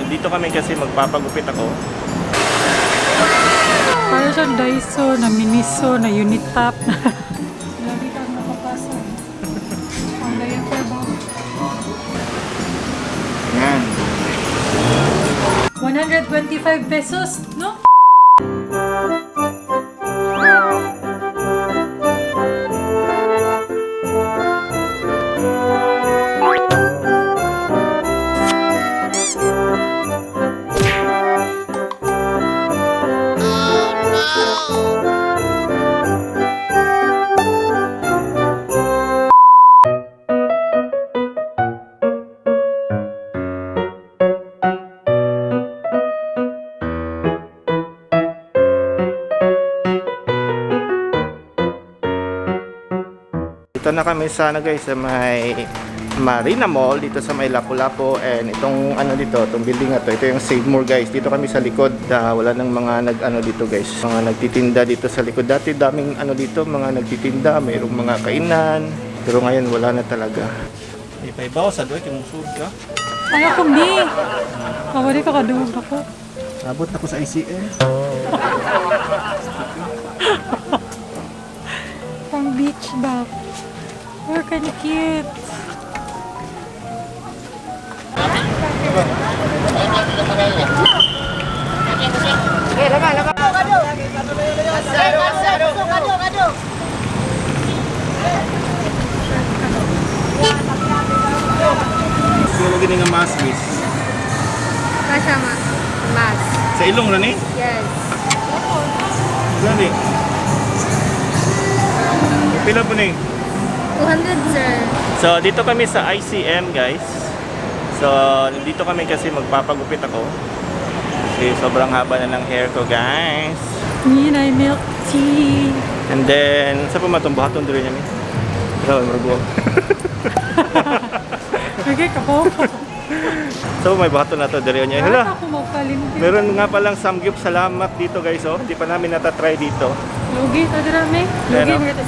Dito kami kasi magpapagupit ako. Para siyang Daiso, na Miniso, na unit top. Lagi kang nakapasa. Ang diaper ba? Yan. 125 pesos, no? Dito na kami sana guys sa may Marina Mall dito sa may Lapu-Lapu, and itong ano dito, itong building na to, ito yung Save More guys. Dito kami sa likod, wala nang mga nag-ano dito guys, mga nagtitinda dito sa likod. Dati daming ano dito, mga nagtitinda, mayroong mga kainan, pero ngayon wala na talaga. Ipaibaw sa doy kung musud ka. Ay ako ni. Kawali ka kaduog ako. Abot ako sa ICM. Pang beach ba? We're kind of cute. Siguro lagi nga mask miss. Kasha mas. Sa ilong na ni? Yes. Gani. Pila po ni? 200 sir. So dito kami sa ICM guys. So dito kami kasi magpapagupit ako. Kasi sobrang haba na ng hair ko guys. Yun ay milk tea. And then, sa pa matumbahaton doon niya ni? Ito, maragwa. Okay ka po. So may bahaton na to doon niya. Hala. Ako magpalimpin. Meron nga palang samgyup salamat dito guys, oh. Hindi pa namin natatry dito. Lugi, tadirami. Lugi, Ano? mga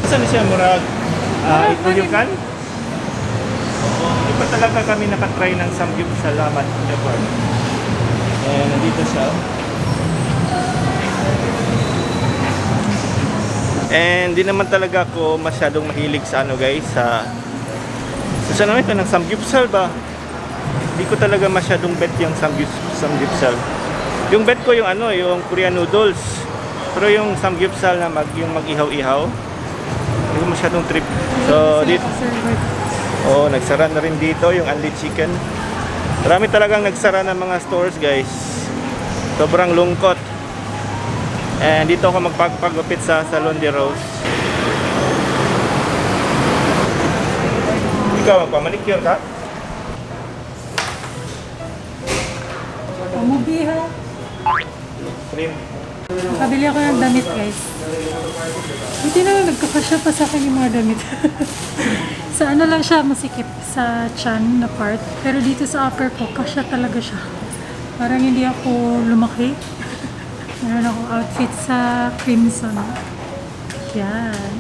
Saan siya murag? Ituyukan? Hindi pa talaga kami nakatry ng samgyup salamat ever. And nandito siya. And di naman talaga ako masyadong mahilig sa ano guys, sa naman ito ng samgyupsal ba? Hindi ko talaga masyadong bet yung samgyupsal. Yung bet ko yung ano, yung Korean noodles. Pero yung samgyupsal na yung mag-ihaw-ihaw, hindi ko masyadong trip. So dito, nagsara na rin dito yung Unli Chicken. Marami talagang nagsara ng mga stores guys. Sobrang lungkot. And dito ako magpagupit sa Salon de Rose. Ikaw, magpamanicure ka? Pamubiha. Cream. Nakabili ako ng damit guys. Hindi na nagkakasya pa sa akin yung mga damit. Sa ano lang siya masikip, sa chan na part. Pero dito sa upper ko, kasya talaga siya. Parang hindi ako lumaki. Meron akong outfit sa crimson. Yan.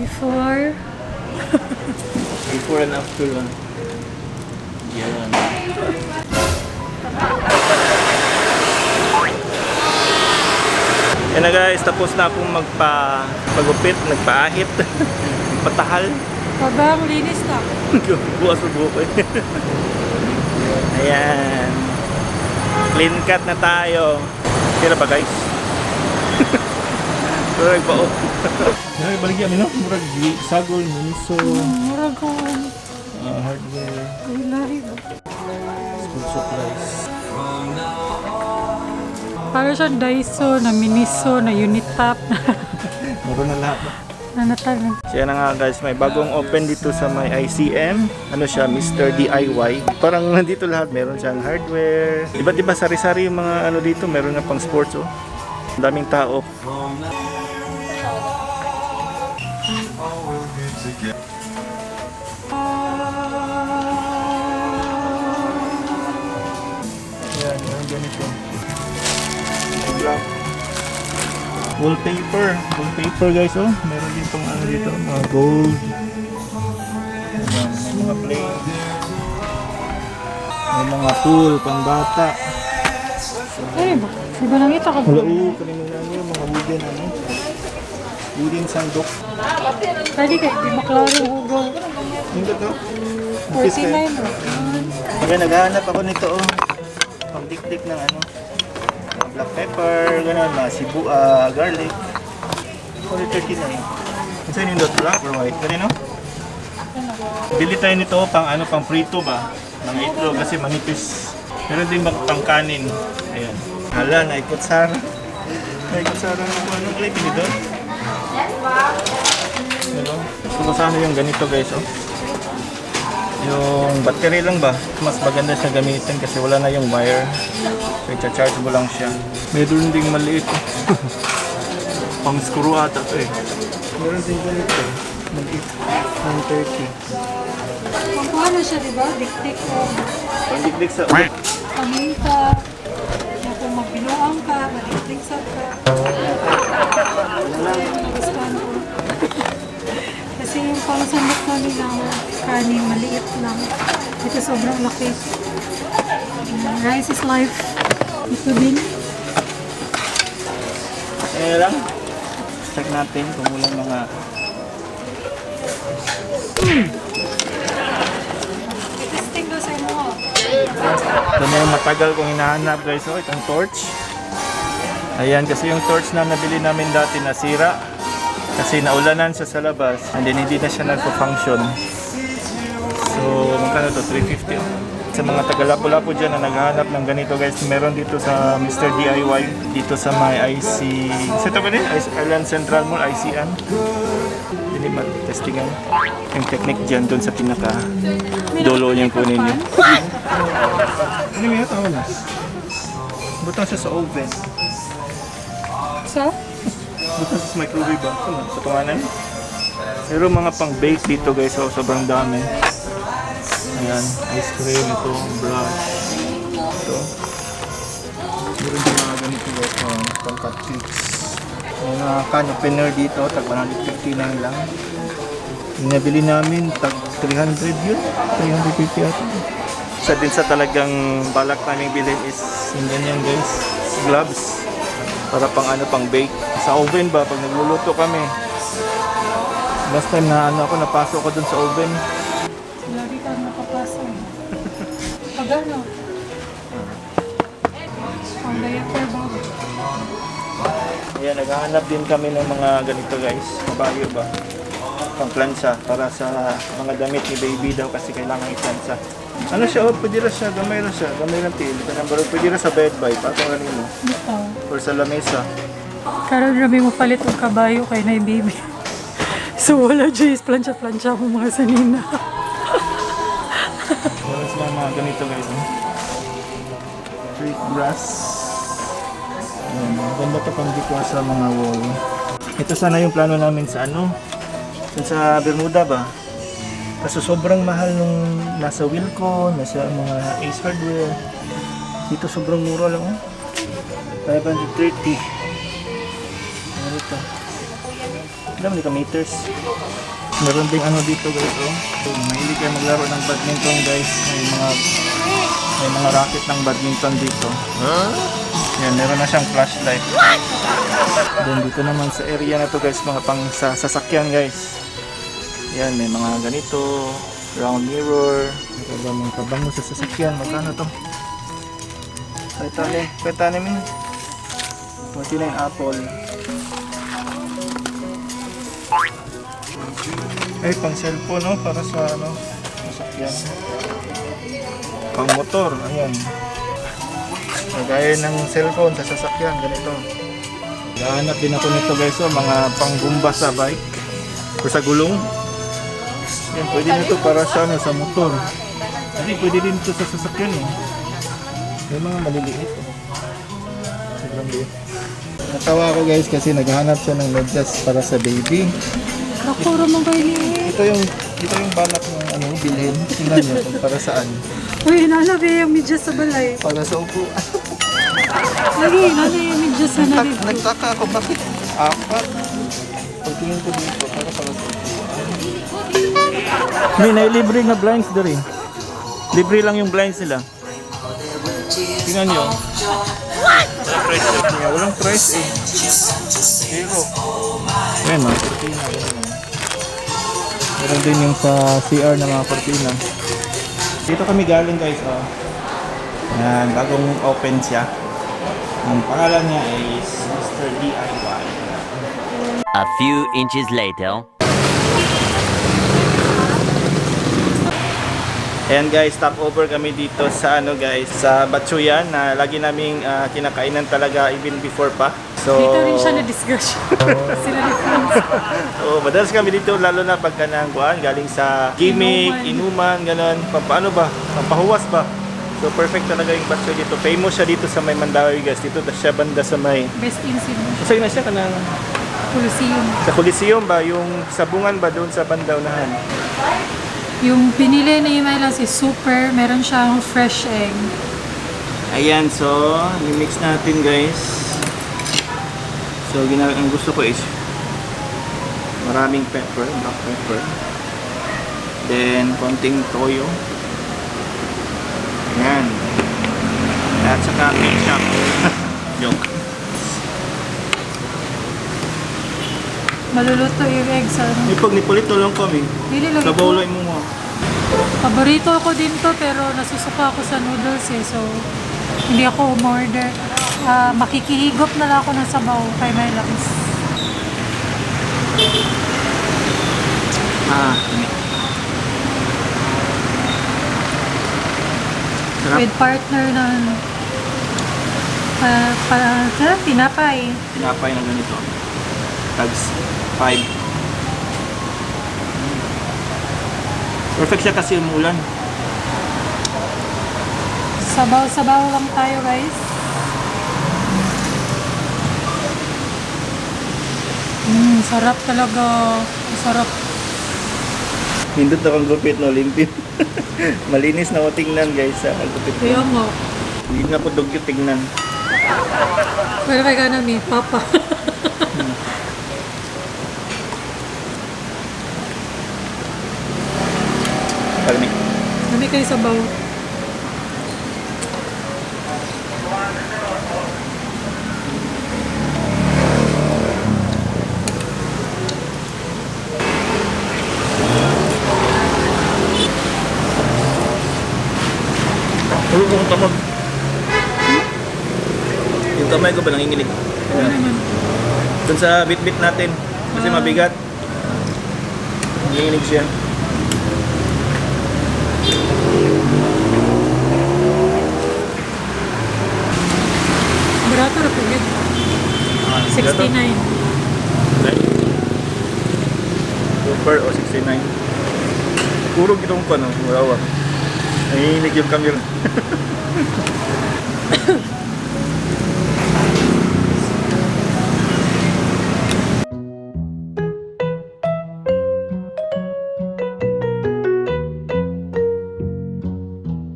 Before and after lang. Yan. Yan na guys, tapos na akong magpagupit, nagpaahit, patahal. Pabang linis na. Bukas ng buko. Ayan. Clean cut na tayo. Tira ba guys? Murag pa oh. Ay, baligyan mo no? Murag sagol, muniso. Murag ko. Hardware. Ay, lahi ba? School supplies. Para siyang Daiso, na Miniso, na unit top. Muro na lahat. Nanatalan. So yan na nga guys, may bagong open dito sa may ICM. Ano siya, Mr. DIY. Parang nandito lahat, meron siyang hardware. Iba't iba sari-sari yung mga ano dito, meron na pang sports oh. Ang daming tao. Yan, yung ganito. Wallpaper guys oh. Meron din pang ano dito, mga gold. mga play. May mga pool, pang bata. Ay, ba? Di ba nakita ka ba? Wala kanina na yung mga wooden wooden sandok. Pwede kayo, di maklaro hugaw. Yung to? 49 mo. Kaya naghahanap ako nito pang dikdik ng black pepper, gano'n, sibu, garlic. 439. Kasi yung dot black or white, ganun no? Bili tayo nito pang prito ba? Mga itlog kasi manipis. Meron din pang kanin. Ayan. Hala, naikutsara. Naikutsara ng anong klip ini doon. Ano? Kung saan yung ganito guys, Yung battery lang ba? Mas maganda siya gamitin kasi wala na yung wire. So, i-charge mo lang siya. Meron ding maliit. Pang screw ata ito Meron din ganito. Maliit. 130. Paano siya, di ba? Dikdik ko. Pang-dikdik sa Paminta. Na kung magbinuang ka, madikdik sa ka. Nagustuhan ko. Kasi yung pangsandok namin ng kanin, maliit lang. Ito sobrang laki. Rice is life. Ito din. lang. Check natin kung walang mga Testing daw sa mo. ito na yung matagal kong hinahanap guys. Itong torch. Ayan, kasi yung torch na nabili namin dati nasira. Kasi naulanan siya sa labas. And then hindi na siya nagpo-function. So, magkano to? 350. Sa mga taga-lapu-lapu dyan na naghahanap ng ganito guys, meron dito sa Mr. DIY. Dito sa may IC... Sa ito ba din? Island Central Mall, ICN. Hindi ba testingan? Yung technique dyan doon sa pinaka dolo niyang kunin niyo. Ano yung ito? Butang siya sa oven. So? Butang siya sa microwave ba? Sa panganan? Pero mga pang-bake dito guys, sobrang dami. Ayan, ice cream, ito, brush. Ito. Meron din mga ganito guys, pang cupcakes. May mga can opener dito, tag 150 lang. Yung nabili namin, tag 300 yun. 350 ata. Isa din sa talagang balak namin bilhin is yung ganyan guys, gloves. Para pang bake. Sa oven ba, pag nagluluto kami. Last time na napasok ko dun sa oven. Lagi kang napapasok. Pagano? Ang diaper ba? Ayan, naghahanap din kami ng mga ganito guys. Kabayo ba? Pang-plansa para sa mga damit ni baby daw kasi kailangan i-plansa. Ano siya? Pwede rin siya. Gamay rin siya. Gamay rin til. Pwede rin sa bed by. Patong rin mo. Ito. Or sa lamesa. Karon rabi mo palit og kabayo kay na baby. So wala Jays, plancha-plancha mo mga sanina. Meron sila mga ganito guys. Fake brass. Ayan, ganda ito pang dikwa sa mga wall. Ito sana yung plano namin sa sa Bermuda ba? Kaso sobrang mahal nung nasa Wilco, nasa mga Ace Hardware. Dito sobrang mura lang 530. Ano ito? Alam mo meters. Meron ding dito guys mahilig kayo maglaro ng badminton guys. May mga racket ng badminton dito. Yan, meron na siyang flashlight. Then dito naman sa area na to guys, mga pang sasakyan guys. Yan, may mga ganito, round mirror. Ito ba mga kabango sa sasakyan? Magkano to? Petane min. 49 apple. Ay, pang cellphone para sa sasakyan. Pang motor, ayan. Gaya ng cellphone sa sasakyan, ganito. Gahanap din ako nito guys, mga panggumba sa bike o sa gulong. Yan, pwede nito para sa motor. Hindi, pwede din ito sa sasakyan May mga maliliit. Sobrang liit. Natawa ako guys kasi naghahanap siya ng medyas para sa baby. Nakuro mo kayo ni. Ito yung balak ng bilhin. Tingnan niyo kung para saan. Uy, nalabi yung medyas sa balay. Para sa upo. Lagi, nalabi yung medyas sa nalib. Nagtaka ako bakit apat. Pagtingin ko dito para sa upo. May nailibre na blinds doon eh. Libre lang yung blinds nila. Tingnan nyo. Walang price niya. Walang price eh. Zero. Ayan o. Cortina. Meron din yung sa CR na mga cortina. Dito kami galing guys. Oh. Ayan. Bagong open siya. Ang pangalan niya is Mr. DIY. A few inches later. Ayan guys, stop over kami dito sa ano guys, sa Batsuyan na lagi naming kinakainan talaga even before pa. So Dito rin siya na-discuss. Sila ni friends. so, madalas kami dito lalo na pagka nangguan galing sa gimmick, inuman, ganun. Paano ba? Pampahuwas ba? So perfect talaga yung Batsuyan dito. Famous siya dito sa may Mandawi guys. Dito siya banda sa may Best in Cebu. Kasi na siya kanang Coliseum. sa Coliseum ba, yung sabungan ba doon sa banda unahan? Yung pinili ni Mylabs is super. Meron siyang fresh egg. Ayan, so i-mix natin guys. So ang gusto ko is maraming pepper, black pepper. Then konting toyo. Ayan. At saka ketchup. Joke. Maluluto yung egg sa ano. Pag nipulito lang kami. Dili lang ito. Nabawala mo mo. Paborito ko din to pero nasusuka ako sa noodles eh. So, hindi ako umorder. Makikihigop na lang ako ng sabaw kay Mylabs. Sarap. With partner ng tinapay. Tinapay na ganito. Tags 5. Perfect siya kasi umulan. Sabaw-sabaw lang tayo guys. Sarap talaga. Sarap. Hindot na kang gupit no, limpit. Malinis na ko tingnan guys sa gupit ko. Kaya mo. Hindi na ko dugyo tingnan. Pero kay ganami, papa. Pagni. Kami kayo sabaw. Ulo kong tamag. Yung kamay ko ba nanginginig? Ano naman? Doon sa bit-bit natin. Kasi mabigat. Nanginginig siya. Barato na po yun. 69. Super o 69. Puro gitong pa no. Wala. Nanginginig yung camera.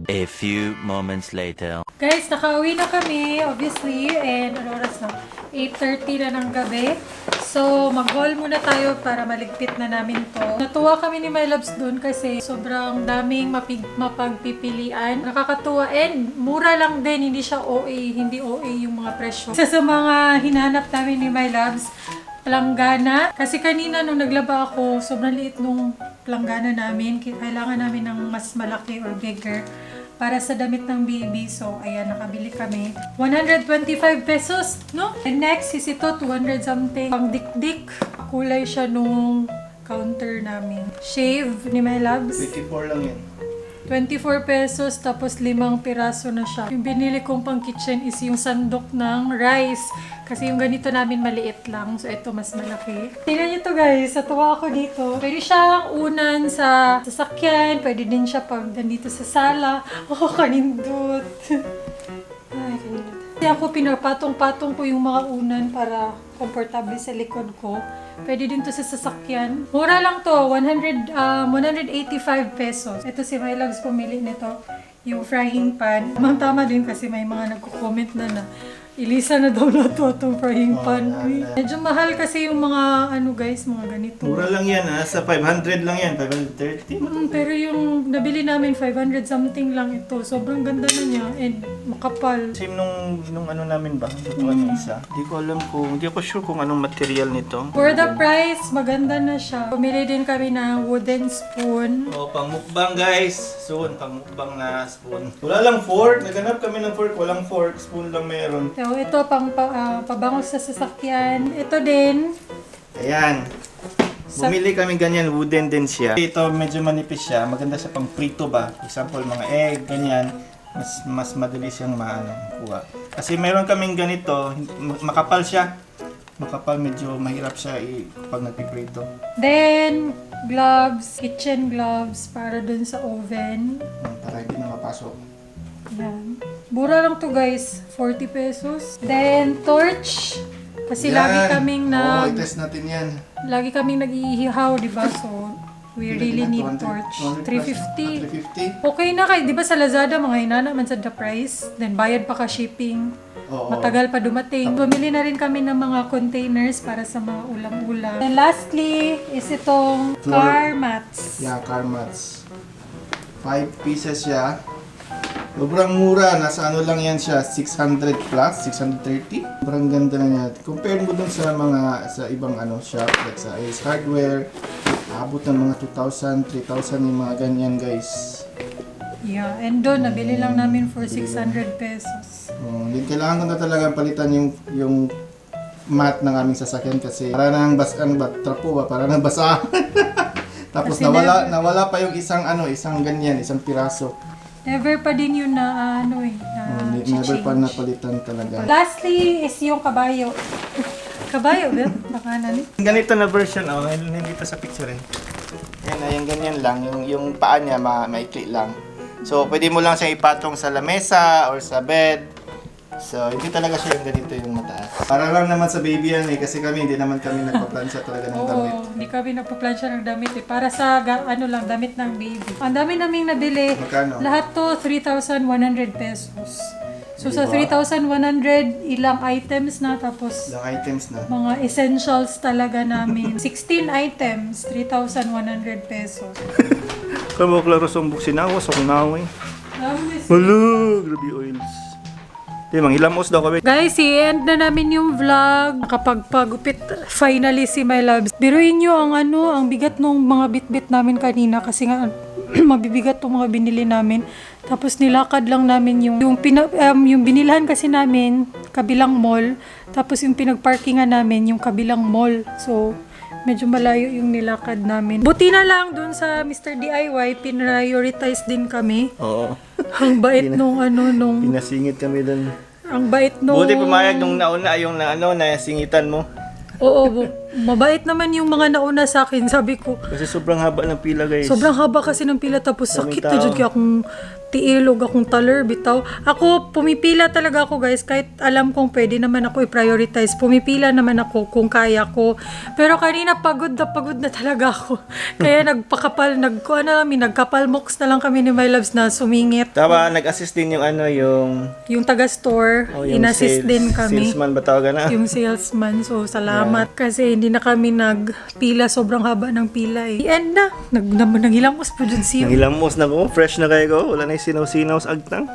A few moments later. Guys, nakauwi na kami, obviously, and ano oras na? 8:30 na ng gabi. So, mag-haul muna tayo para maligpit na namin to. Natuwa kami ni Mylabs dun kasi sobrang daming mapagpipilian. Nakakatuwa and mura lang din, hindi siya OA, hindi OA yung mga presyo. Isa sa mga hinahanap namin ni Mylabs, planggana. Kasi kanina nung naglaba ako, sobrang liit nung planggana namin. Kailangan namin ng mas malaki or bigger para sa damit ng baby. So, ayan, nakabili kami. 125 pesos, no? And next is ito, 200 something. Pang dikdik. Kulay siya nung counter namin. Shave ni Mylabs. 24 lang yan. 24 pesos, tapos 5 piraso na siya. Yung binili kong pang kitchen is yung sandok ng rice. Kasi yung ganito namin maliit lang. So, ito mas malaki. Tingnan nyo to guys. Natuwa ako dito. Pwede siyang unan sa sasakyan. Pwede din siya pag nandito sa sala. Oh, kanindot. Ay, kanindot. Kasi ako pinapatong-patong ko yung mga unan para komportable sa likod ko. Pwede din to sa sasakyan. Mura lang to. 185 pesos. Ito si Mylabs pumili nito. Yung frying pan. Tama din kasi may mga nagko-comment na Ilisa na daw na to itong frying pan. Medyo mahal kasi yung mga ano guys, mga ganito. Mura lang yan ha, sa 500 lang yan, 530. Pero yung nabili namin 500 something lang ito. Sobrang ganda na niya and makapal. Same nung ano namin ba? Ano isa? Hindi ako sure kung anong material nito. For the price, maganda na siya. Pumili din kami ng wooden spoon. Oh, pang mukbang guys. Soon, pang mukbang na spoon. Wala lang fork. Naganap kami ng fork. Walang fork. Spoon lang meron. So, ito pang pabango sa sasakyan. Ito din. Ayan. Bumili kami ganyan. Wooden din siya. Ito medyo manipis siya. Maganda siya pang prito ba? Example, mga egg, ganyan. Mas madali siyang kuha. Kasi meron kaming ganito. Makapal siya. Makapal, medyo mahirap siya pag nagpiprito. Then, gloves. Kitchen gloves para dun sa oven. Para hindi na mapasok. Yan. Mura lang to guys. 40 pesos. Then, torch. Kasi Yan. lagi kaming i-test natin yan. lagi kaming nag-iihaw, di ba? So, we really need torch. 350. 350? Okay na kay, di ba sa Lazada, mga hinana man sa the price. Then, bayad pa ka shipping. Oo. Matagal pa dumating. Bumili na rin kami ng mga containers para sa mga ulam-ulam. And lastly, is itong car mats. Yeah, car mats. 5 pieces siya. Sobrang mura. Nasa ano lang yan siya, 600 plus, 630. Sobrang ganda na niya. Compare mo dun sa sa ibang shop, like sa Ace Hardware. Abot ng mga 2,000, 3,000 yung mga ganyan guys. Yeah, and doon, nabili lang namin for 600 pesos. Din kailangan ko na talaga palitan yung mat ng aming sasakyan kasi para nang trapo ba, para nang basa. Tapos Kasi nawala pa yung isang ganyan, isang piraso. Never pa din yun na Never pa napalitan talaga. Lastly is yung kabayo. Kabayo, ba? Baka na Ganito na version, hindi pa sa picture eh. Yan, ganyan lang. Yung paa niya, maikli lang. So, pwede mo lang siya ipatong sa lamesa or sa bed. So, hindi talaga siya yung ganito yung mataas. Para lang naman sa baby yan eh, kasi hindi naman kami nagpaplansya talaga ng damit. Oo, hindi kami nagpa-plansya ng damit eh. Para sa, damit ng baby. Ang dami naming nabili. Magkano? Lahat to, 3,100 pesos. So, sa Diba? 3,100, ilang items na, tapos Ilang items na. mga essentials talaga namin. 16 items, 3,100 pesos. Kamo klaro sumbok sinawas akong nawe. Hello, grabe oils. Di manghilamos daw kami. Guys, i-end na namin yung vlog. Nakapagpagupit finally si Mylabs. Biruin nyo ang bigat ng mga bit-bit namin kanina kasi nga mabibigat tong mga binili namin. Tapos nilakad lang namin yung binilhan kasi namin kabilang mall. Tapos yung pinagparkingan namin yung kabilang mall. So, medyo malayo yung nilakad namin. Buti na lang dun sa Mr. DIY, pinrioritize din kami. Oo. Ang bait nung Pinasingit kami doon. ang bait nung... Buti pumayag nung nauna yung na singitan mo. Oo, mabait naman yung mga nauna sa akin. Sabi ko, Kasi sobrang haba ng pila guys. sobrang haba kasi ng pila tapos Daming sakit na tao. dyan kaya akong tiilog, akong taler, bitaw. Ako, pumipila talaga ako guys, kahit alam kong pwede naman ako i-prioritize. Pumipila naman ako kung kaya ko. Pero kanina pagod na talaga ako. Kaya nagkapal mox na lang kami ni Mylabs na sumingit. Tama, nag-assist din yung Yung taga-store, yung in-assist din kami. Salesman ba tawagan na? Yung salesman. So, salamat. Kasi hindi na kami nagpila. Sobrang haba ng pila eh. I-end na. Naghilamos po dun siya. Nangilamos na ko, fresh na kayo ko. Wala na yung sinaw-sinaw sa agtang.